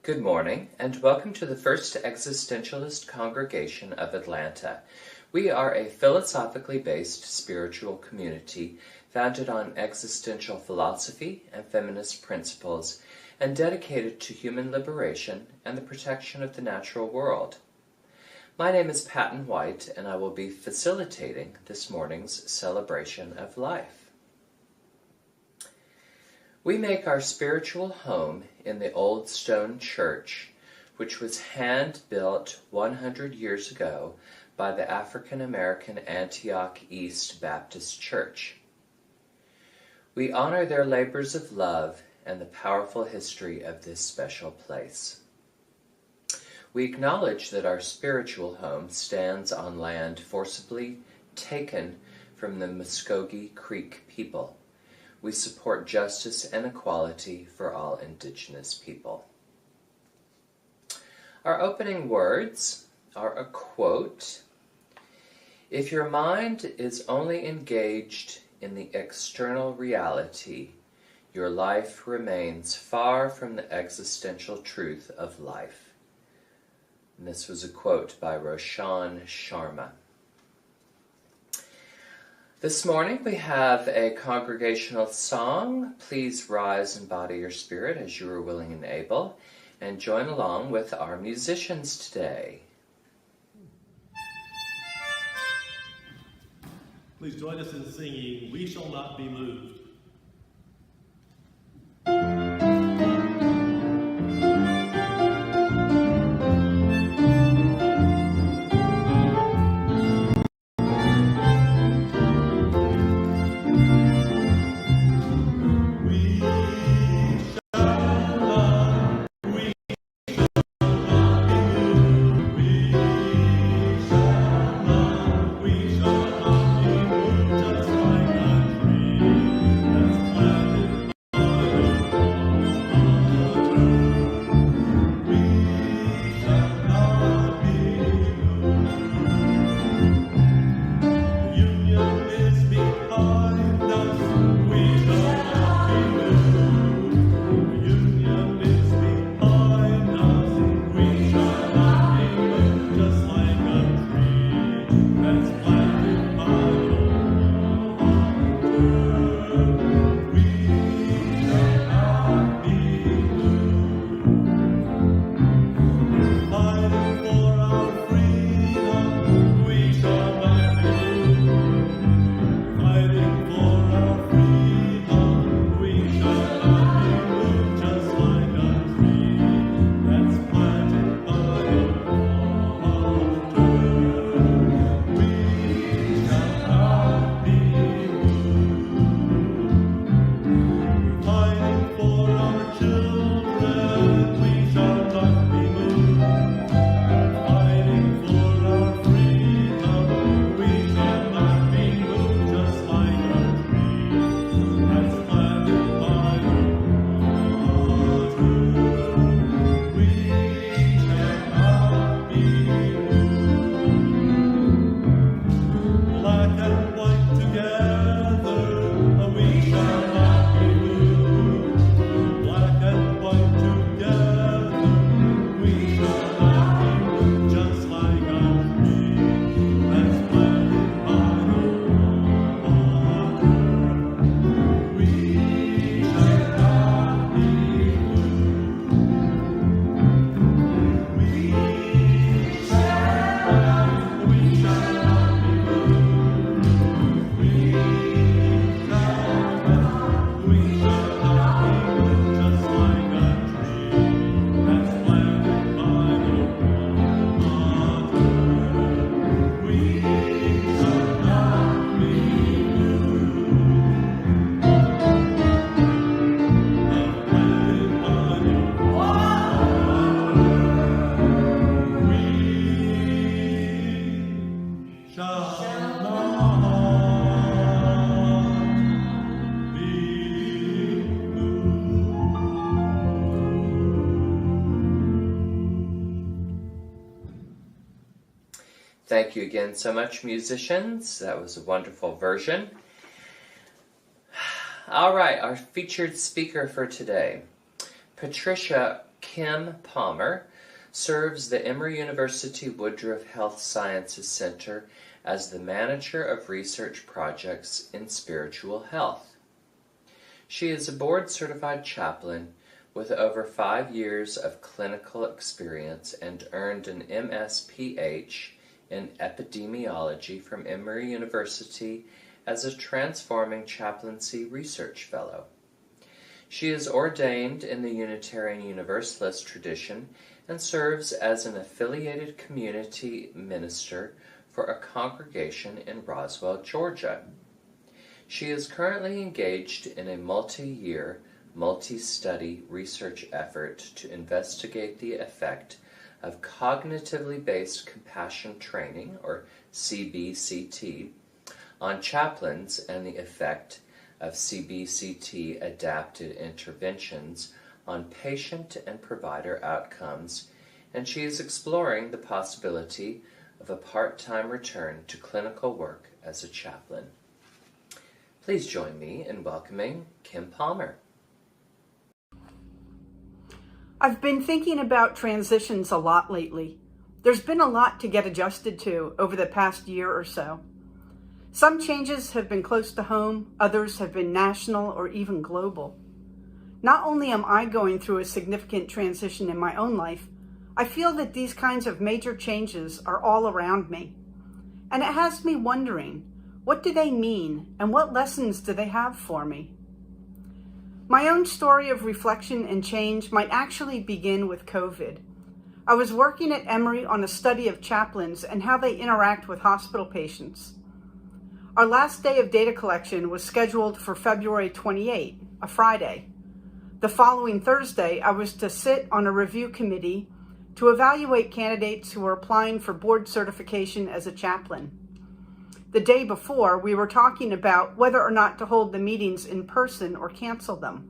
Good morning, and welcome to the First Existentialist Congregation of Atlanta. We are a philosophically based spiritual community founded on existential philosophy and feminist principles, and dedicated to human liberation and the protection of the natural world. My name is Patton White, and I will be facilitating this morning's celebration of life. We make our spiritual home in the old stone church, which was hand-built 100 years ago by the African-American Antioch East Baptist Church. We honor their labors of love and the powerful history of this special place. We acknowledge that our spiritual home stands on land forcibly taken from the Muskogee Creek people. We support justice and equality for all Indigenous people. Our opening words are a quote. If your mind is only engaged in the external reality, your life remains far from the existential truth of life. And this was a quote by Roshan Sharma. This morning we have a congregational song, Please Rise and Body Your Spirit as you are willing and able, and join along with our musicians today. Please join us in singing, We Shall Not Be Moved. Thank you again so much, musicians. That was a wonderful version. All right, our featured speaker for today, Patricia Kim Palmer serves the Emory University Woodruff Health Sciences Center as the Manager of Research Projects in Spiritual Health. She is a board-certified chaplain with over 5 years of clinical experience and earned an MSPH in epidemiology from Emory University as a Transforming Chaplaincy Research Fellow. She is ordained in the Unitarian Universalist tradition and serves as an affiliated community minister for a congregation in Roswell, Georgia. She is currently engaged in a multi-year, multi-study research effort to investigate the effect of cognitively based compassion training, or CBCT, on chaplains and the effect of CBCT adapted interventions on patient and provider outcomes, and she is exploring the possibility of a part-time return to clinical work as a chaplain. Please join me in welcoming Kim Palmer. I've been thinking about transitions a lot lately. There's been a lot to get adjusted to over the past year or so. Some changes have been close to home, others have been national or even global. Not only am I going through a significant transition in my own life, I feel that these kinds of major changes are all around me. And it has me wondering, what do they mean and what lessons do they have for me? My own story of reflection and change might actually begin with COVID. I was working at Emory on a study of chaplains and how they interact with hospital patients. Our last day of data collection was scheduled for February 28, a Friday. The following Thursday, I was to sit on a review committee to evaluate candidates who were applying for board certification as a chaplain. The day before, we were talking about whether or not to hold the meetings in person or cancel them.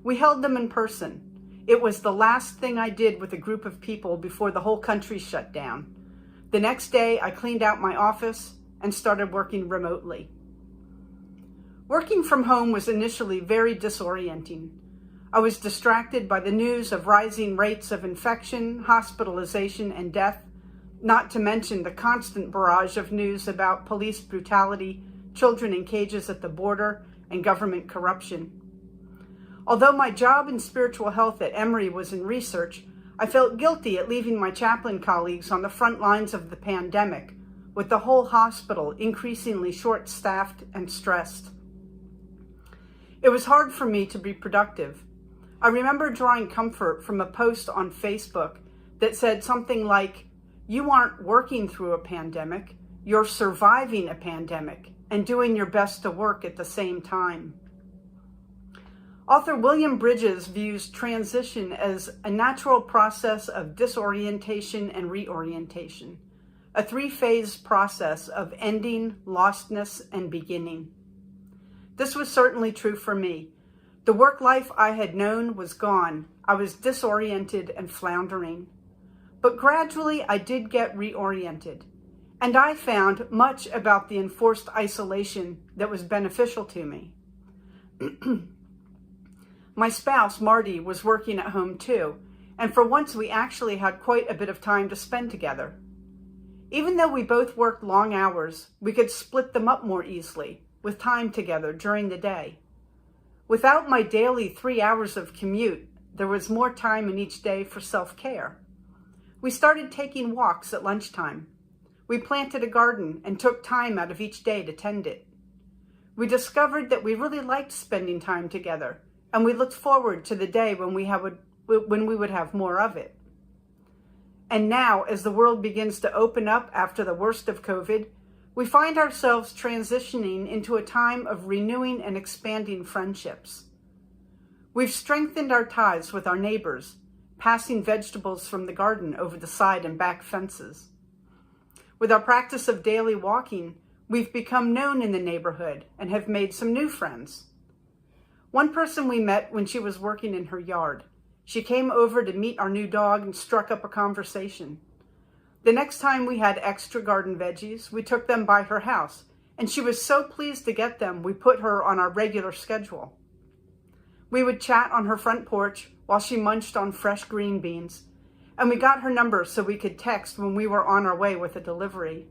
We held them in person. It was the last thing I did with a group of people before the whole country shut down. The next day, I cleaned out my office and started working remotely. Working from home was initially very disorienting. I was distracted by the news of rising rates of infection, hospitalization, and death, not to mention the constant barrage of news about police brutality, children in cages at the border, and government corruption. Although my job in spiritual health at Emory was in research, I felt guilty at leaving my chaplain colleagues on the front lines of the pandemic, with the whole hospital increasingly short-staffed and stressed. It was hard for me to be productive. I remember drawing comfort from a post on Facebook that said something like, "You aren't working through a pandemic, you're surviving a pandemic and doing your best to work at the same time." Author William Bridges views transition as a natural process of disorientation and reorientation, a three-phase process of ending, lostness, and beginning. This was certainly true for me. The work life I had known was gone. I was disoriented and floundering. But gradually I did get reoriented, and I found much about the enforced isolation that was beneficial to me. My spouse, Marty, was working at home too, and for once we actually had quite a bit of time to spend together. Even though we both worked long hours, we could split them up more easily, with time together during the day. Without my daily 3 hours of commute, there was more time in each day for self-care. We started taking walks at lunchtime. We planted a garden and took time out of each day to tend it. We discovered that we really liked spending time together, and we looked forward to the day when we would have more of it. And now, as the world begins to open up after the worst of COVID, we find ourselves transitioning into a time of renewing and expanding friendships. We've strengthened our ties with our neighbors, passing vegetables from the garden over the side and back fences. With our practice of daily walking, we've become known in the neighborhood and have made some new friends. One person we met when she was working in her yard. She came over to meet our new dog and struck up a conversation. The next time we had extra garden veggies, we took them by her house, and she was so pleased to get them, we put her on our regular schedule. We would chat on her front porch while she munched on fresh green beans, and we got her number so we could text when we were on our way with a delivery.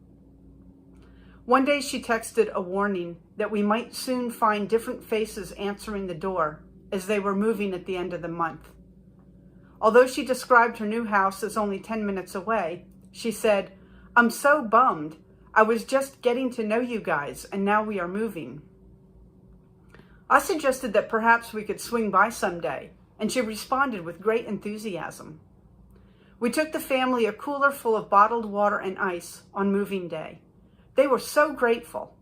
One day she texted a warning that we might soon find different faces answering the door as they were moving at the end of the month. Although she described her new house as only 10 minutes away, she said, "I'm so bummed. I was just getting to know you guys, and now we are moving." I suggested that perhaps we could swing by someday, and she responded with great enthusiasm. We took the family a cooler full of bottled water and ice on moving day. They were so grateful.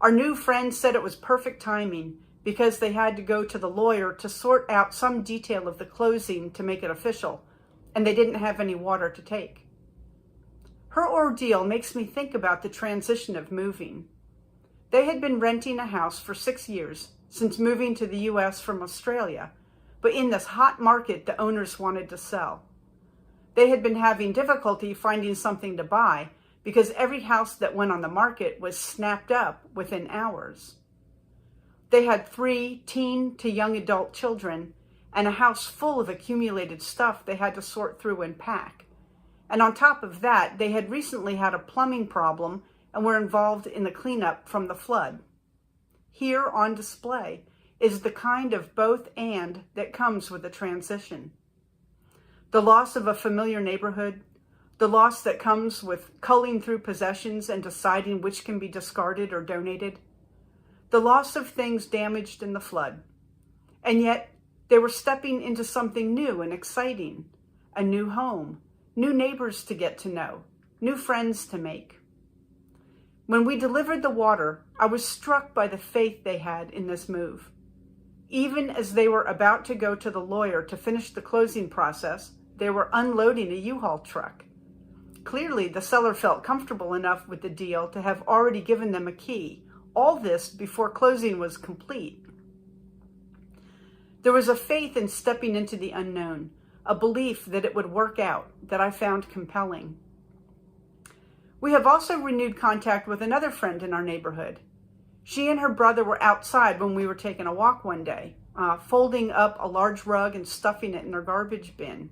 Our new friends said it was perfect timing because they had to go to the lawyer to sort out some detail of the closing to make it official, and they didn't have any water to take. Her ordeal makes me think about the transition of moving. They had been renting a house for 6 years since moving to the U.S. from Australia, but in this hot market, the owners wanted to sell. They had been having difficulty finding something to buy because every house that went on the market was snapped up within hours. They had 3 teen to young adult children and a house full of accumulated stuff they had to sort through and pack. And on top of that, they had recently had a plumbing problem and were involved in the cleanup from the flood. Here on display is the kind of both and that comes with a transition. The loss of a familiar neighborhood, the loss that comes with culling through possessions and deciding which can be discarded or donated, the loss of things damaged in the flood. And yet they were stepping into something new and exciting, a new home, new neighbors to get to know, new friends to make. When we delivered the water, I was struck by the faith they had in this move. Even as they were about to go to the lawyer to finish the closing process, they were unloading a U-Haul truck. Clearly, the seller felt comfortable enough with the deal to have already given them a key, all this before closing was complete. There was a faith in stepping into the unknown, a belief that it would work out that I found compelling. We have also renewed contact with another friend in our neighborhood. She and her brother were outside when we were taking a walk one day, folding up a large rug and stuffing it in their garbage bin.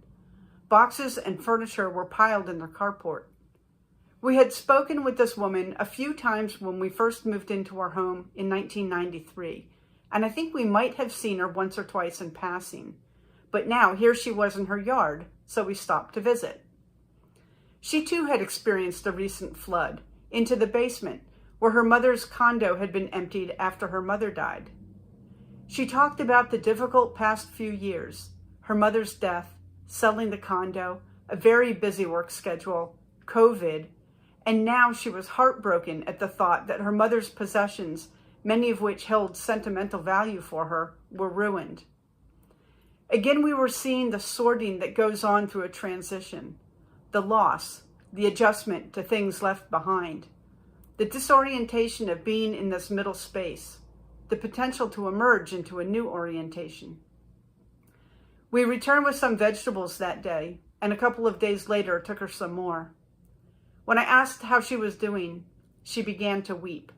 Boxes and furniture were piled in their carport. We had spoken with this woman a few times when we first moved into our home in 1993, and I think we might have seen her once or twice in passing. But now here she was in her yard, so we stopped to visit. She too had experienced a recent flood into the basement where her mother's condo had been emptied after her mother died. She talked about the difficult past few years, her mother's death, selling the condo, a very busy work schedule, COVID, and now she was heartbroken at the thought that her mother's possessions, many of which held sentimental value for her, were ruined. Again, we were seeing the sorting that goes on through a transition, the loss, the adjustment to things left behind, the disorientation of being in this middle space, the potential to emerge into a new orientation. We returned with some vegetables that day, and a couple of days later took her some more. When I asked how she was doing, she began to weep.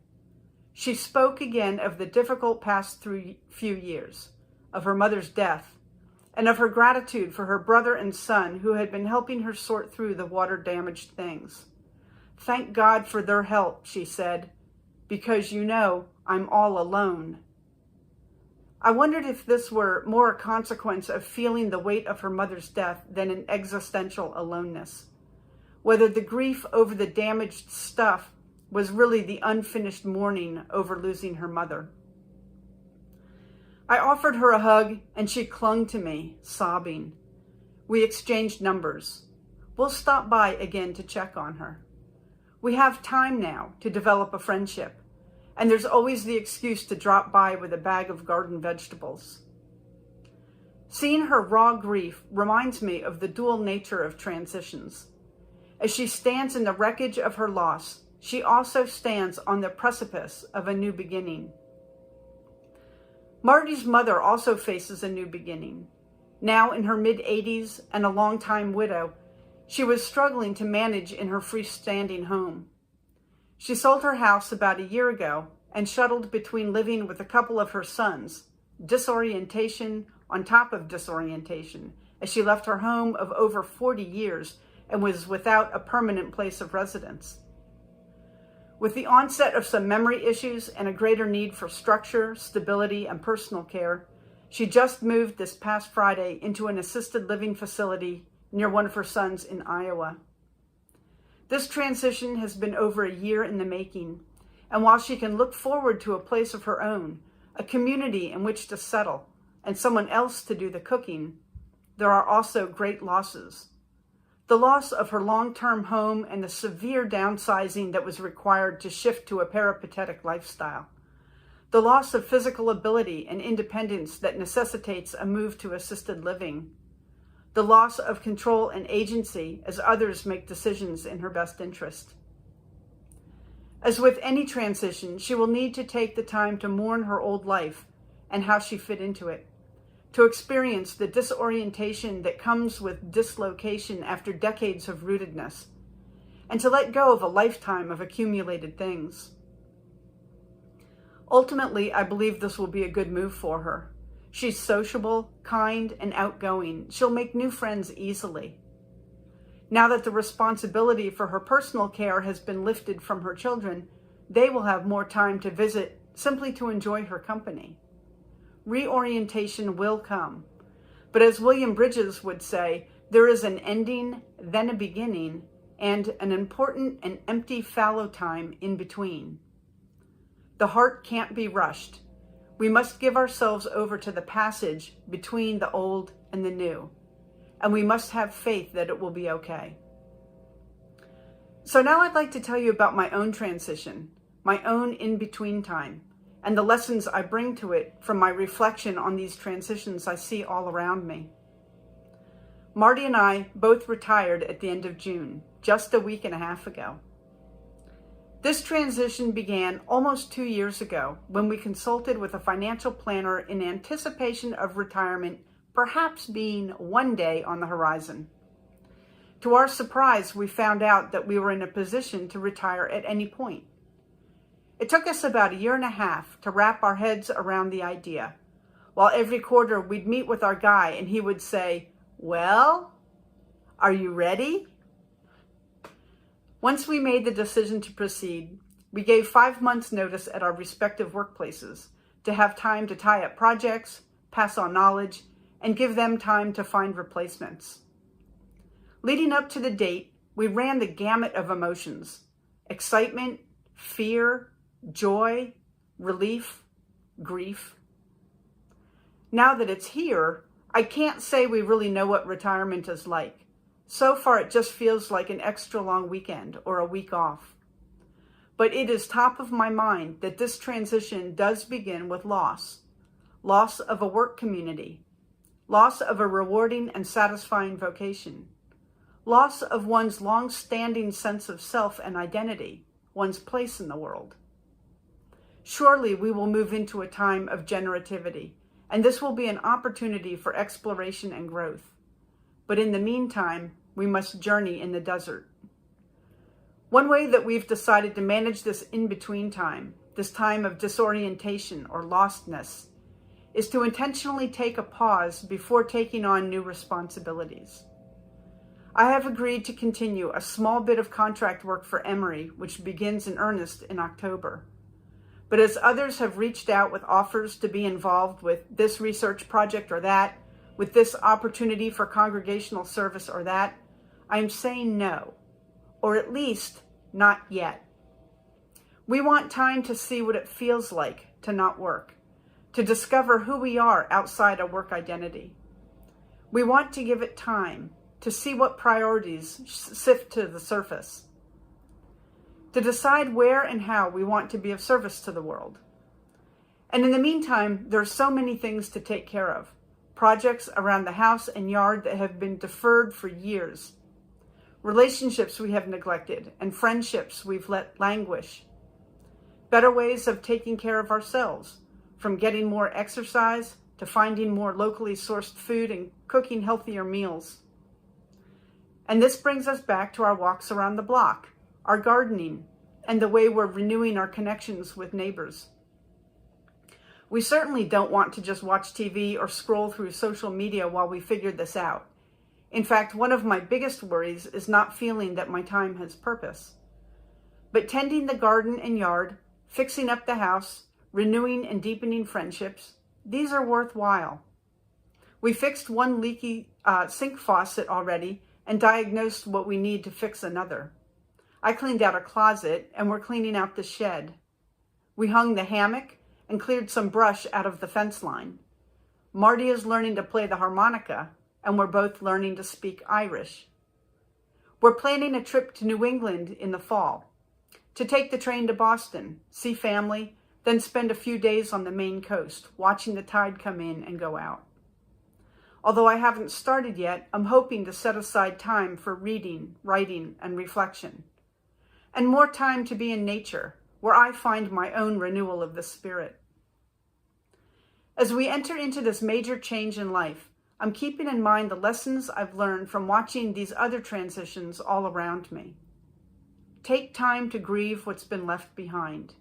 She spoke again of the difficult past few years, of her mother's death, and of her gratitude for her brother and son who had been helping her sort through the water-damaged things. "Thank God for their help," she said, "because I'm all alone." I wondered if this were more a consequence of feeling the weight of her mother's death than an existential aloneness, whether the grief over the damaged stuff was really the unfinished mourning over losing her mother. I offered her a hug, and she clung to me, sobbing. We exchanged numbers. We'll stop by again to check on her. We have time now to develop a friendship, and there's always the excuse to drop by with a bag of garden vegetables. Seeing her raw grief reminds me of the dual nature of transitions. As she stands in the wreckage of her loss, she also stands on the precipice of a new beginning. Marty's mother also faces a new beginning. Now in her mid-80s and a long-time widow, she was struggling to manage in her freestanding home. She sold her house about a year ago and shuttled between living with a couple of her sons, disorientation on top of disorientation as she left her home of over 40 years and was without a permanent place of residence. With the onset of some memory issues and a greater need for structure, stability, and personal care, she just moved this past Friday into an assisted living facility near one of her sons in Iowa. This transition has been over a year in the making, and while she can look forward to a place of her own, a community in which to settle, and someone else to do the cooking, there are also great losses. The loss of her long-term home and the severe downsizing that was required to shift to a peripatetic lifestyle. The loss of physical ability and independence that necessitates a move to assisted living. The loss of control and agency as others make decisions in her best interest. As with any transition, she will need to take the time to mourn her old life and how she fit into it, to experience the disorientation that comes with dislocation after decades of rootedness, and to let go of a lifetime of accumulated things. Ultimately, I believe this will be a good move for her. She's sociable, kind, and outgoing. She'll make new friends easily. Now that the responsibility for her personal care has been lifted from her children, they will have more time to visit simply to enjoy her company. Reorientation will come. But as William Bridges would say, there is an ending, then a beginning, and an important and empty fallow time in between. The heart can't be rushed. We must give ourselves over to the passage between the old and the new, and we must have faith that it will be okay. So now I'd like to tell you about my own transition, my own in-between time, and the lessons I bring to it from my reflection on these transitions I see all around me. Marty and I both retired at the end of June, just a week and a half ago. This transition began almost 2 years ago when we consulted with a financial planner in anticipation of retirement perhaps being one day on the horizon. To our surprise, we found out that we were in a position to retire at any point. It took us about 1.5 years to wrap our heads around the idea, while every quarter we'd meet with our guy and he would say, "Well, are you ready?" Once we made the decision to proceed, we gave 5 months' notice at our respective workplaces to have time to tie up projects, pass on knowledge, and give them time to find replacements. Leading up to the date, we ran the gamut of emotions: excitement, fear, joy, relief, grief. Now that it's here, I can't say we really know what retirement is like. So far, it just feels like an extra long weekend or a week off. But it is top of my mind that this transition does begin with loss. Loss of a work community. Loss of a rewarding and satisfying vocation. Loss of one's long-standing sense of self and identity, one's place in the world. Surely we will move into a time of generativity, and this will be an opportunity for exploration and growth. But in the meantime, we must journey in the desert. One way that we've decided to manage this in-between time, this time of disorientation or lostness, is to intentionally take a pause before taking on new responsibilities. I have agreed to continue a small bit of contract work for Emory, which begins in earnest in October. But as others have reached out with offers to be involved with this research project or that, with this opportunity for congregational service or that, I'm saying no, or at least not yet. We want time to see what it feels like to not work, to discover who we are outside a work identity. We want to give it time to see what priorities sift to the surface, to decide where and how we want to be of service to the world. And in the meantime, there are so many things to take care of. Projects around the house and yard that have been deferred for years. Relationships we have neglected and friendships we've let languish. Better ways of taking care of ourselves, from getting more exercise to finding more locally sourced food and cooking healthier meals. And this brings us back to our walks around the block, our gardening, and the way we're renewing our connections with neighbors. We certainly don't want to just watch TV or scroll through social media while we figure this out. In fact, one of my biggest worries is not feeling that my time has purpose. But tending the garden and yard, fixing up the house, renewing and deepening friendships, these are worthwhile. We fixed one leaky sink faucet already and diagnosed what we need to fix another. I cleaned out a closet and we're cleaning out the shed. We hung the hammock and cleared some brush out of the fence line. Marty is learning to play the harmonica and we're both learning to speak Irish. We're planning a trip to New England in the fall, to take the train to Boston, see family, then spend a few days on the Maine coast, watching the tide come in and go out. Although I haven't started yet, I'm hoping to set aside time for reading, writing, and reflection, and more time to be in nature, where I find my own renewal of the spirit. As we enter into this major change in life, I'm keeping in mind the lessons I've learned from watching these other transitions all around me. Take time to grieve what's been left behind.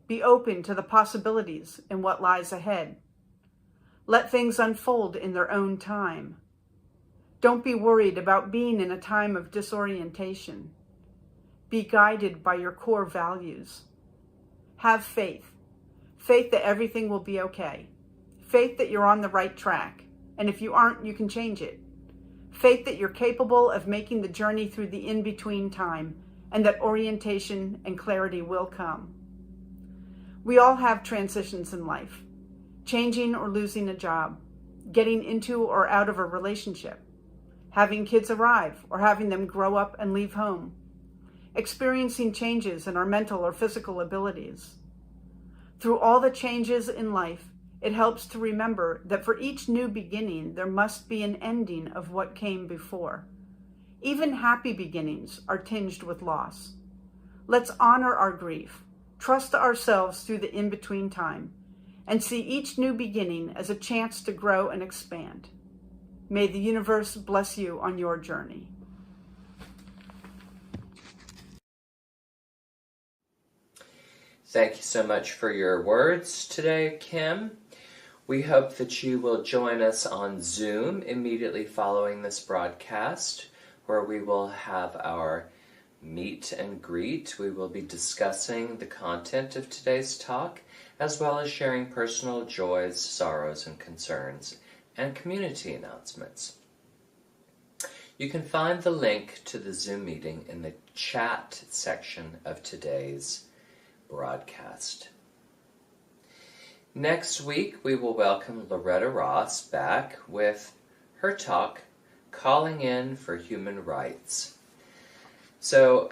Be open to the possibilities in what lies ahead. Let things unfold in their own time. Don't be worried about being in a time of disorientation. Be guided by your core values. Have faith. Faith that everything will be okay. Faith that you're on the right track, and if you aren't, you can change it. Faith that you're capable of making the journey through the in-between time, and that orientation and clarity will come. We all have transitions in life. Changing or losing a job, getting into or out of a relationship, having kids arrive or having them grow up and leave home, experiencing changes in our mental or physical abilities. Through all the changes in life, it helps to remember that for each new beginning, there must be an ending of what came before. Even happy beginnings are tinged with loss. Let's honor our grief, trust ourselves through the in-between time, and see each new beginning as a chance to grow and expand. May the universe bless you on your journey. Thank you so much for your words today, Kim. We hope that you will join us on Zoom immediately following this broadcast, where we will have our meet and greet. We will be discussing the content of today's talk, as well as sharing personal joys, sorrows, and concerns, and community announcements. You can find the link to the Zoom meeting in the chat section of today's broadcast. Next week, we will welcome Loretta Ross back with her talk, Calling in for Human Rights. So,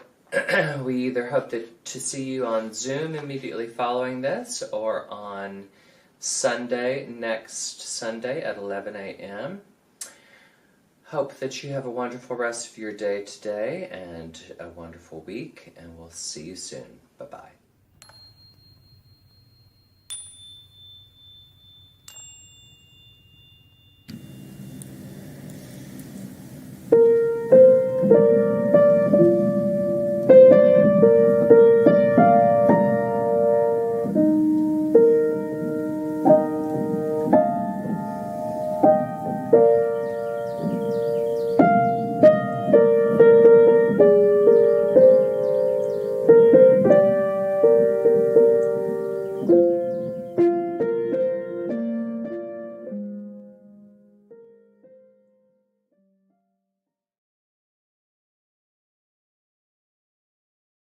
we either hope to see you on Zoom immediately following this, or on next Sunday at 11 a.m. Hope that you have a wonderful rest of your day today, and a wonderful week, and we'll see you soon. Bye-bye.